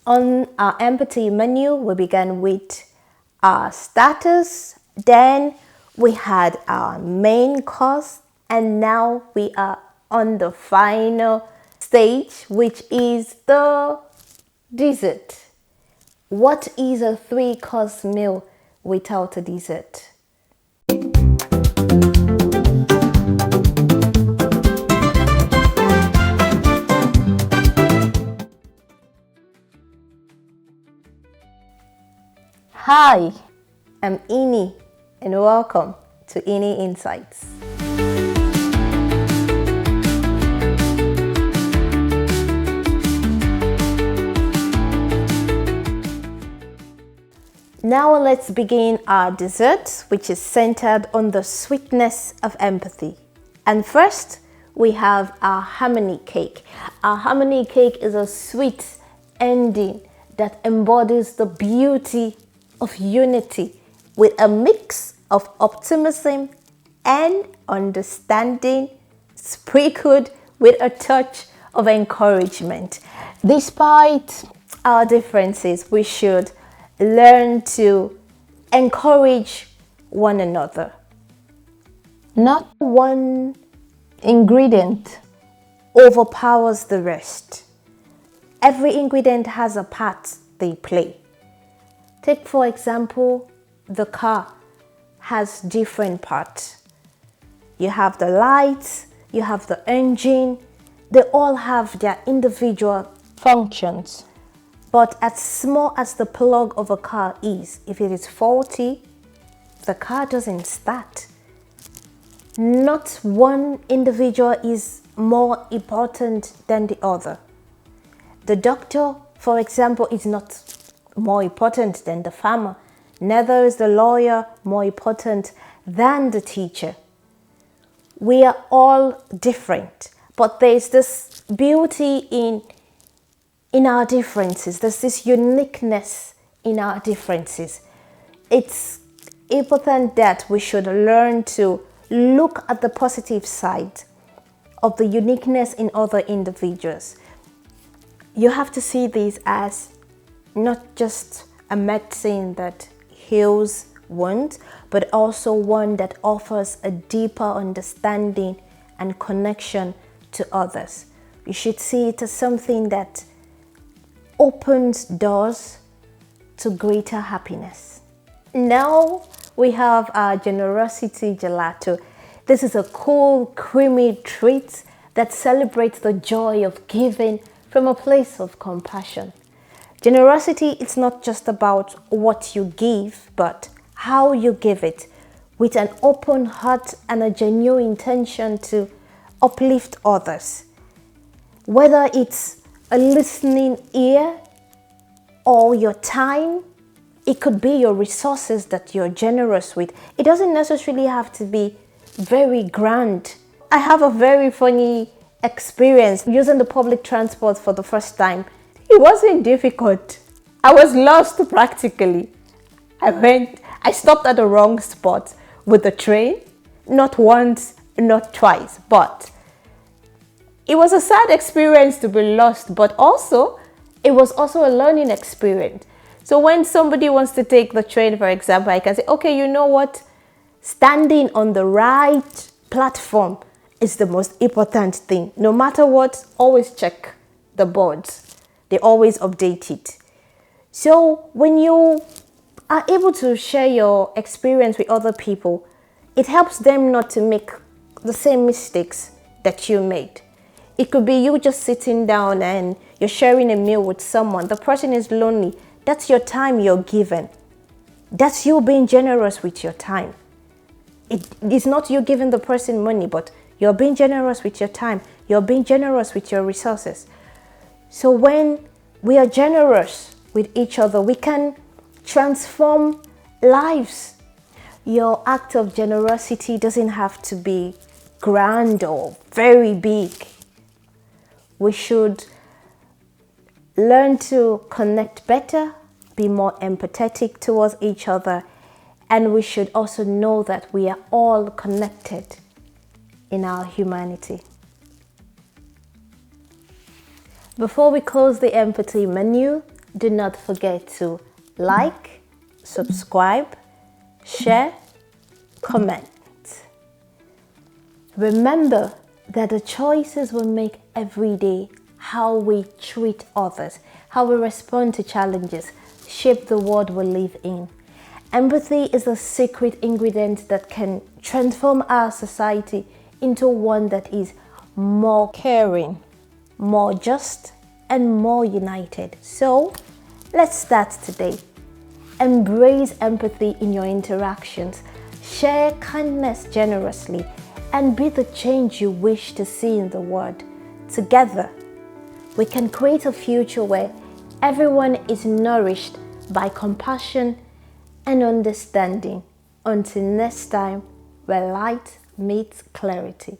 On our empathy menu, we began with our starters, then we had our main course, and now we are on the final stage, which is the dessert. What is a 3-course meal without a dessert? Hi, I'm Ini, and welcome to Ini Insights. Now let's begin our dessert, which is centered on the sweetness of empathy. And first, we have our Hony Cake. Our Hony Cake is a sweet ending that embodies the beauty of unity with a mix of optimism and understanding, sprinkled with a touch of encouragement. Despite our differences, we should learn to encourage one another. Not one ingredient overpowers the rest. Every ingredient has a part they play. Take, for example, the car has different parts. You have the lights, you have the engine, they all have their individual functions. But as small as the plug of a car is, if it is faulty, the car doesn't start. Not one individual is more important than the other. The doctor, for example, is not more important than the farmer. Neither is the lawyer more important than the teacher. We are all different, but there's this beauty in our differences. There's this uniqueness in our differences. It's important that we should learn to look at the positive side of the uniqueness in other individuals. You have to see this as not just a medicine that heals wounds, but also one that offers a deeper understanding and connection to others. You should see it as something that opens doors to greater happiness. Now we have our Generosity Gelato. This is a cool, creamy treat that celebrates the joy of giving from a place of compassion. Generosity is not just about what you give, but how you give it, with an open heart and a genuine intention to uplift others. Whether it's a listening ear or your time, it could be your resources that you're generous with. It doesn't necessarily have to be very grand. I have a very funny experience using the public transport for the first time. It wasn't difficult. I was lost practically. I stopped at the wrong spot with the train, not once, not twice, but it was a sad experience to be lost, but also it was also a learning experience. So when somebody wants to take the train, for example, I can say, okay, you know what? Standing on the right platform is the most important thing. No matter what, always check the boards. They always update it. So when you are able to share your experience with other people, it helps them not to make the same mistakes that you made. It could be you just sitting down and you're sharing a meal with someone. The person is lonely. That's your time you're given. That's you being generous with your time. It's not you giving the person money, but you're being generous with your time. You're being generous with your resources. So when we are generous with each other, we can transform lives. Your act of generosity doesn't have to be grand or very big. We should learn to connect better, be more empathetic towards each other, and we should also know that we are all connected in our humanity. Before we close the empathy menu, do not forget to like, subscribe, share, comment. Remember that the choices we make every day, how we treat others, how we respond to challenges, shape the world we live in. Empathy is a secret ingredient that can transform our society into one that is more caring, more just, and more united. So, let's start today. Embrace empathy in your interactions. Share kindness generously and be the change you wish to see in the world. Together, we can create a future where everyone is nourished by compassion and understanding. Until next time, where light meets clarity.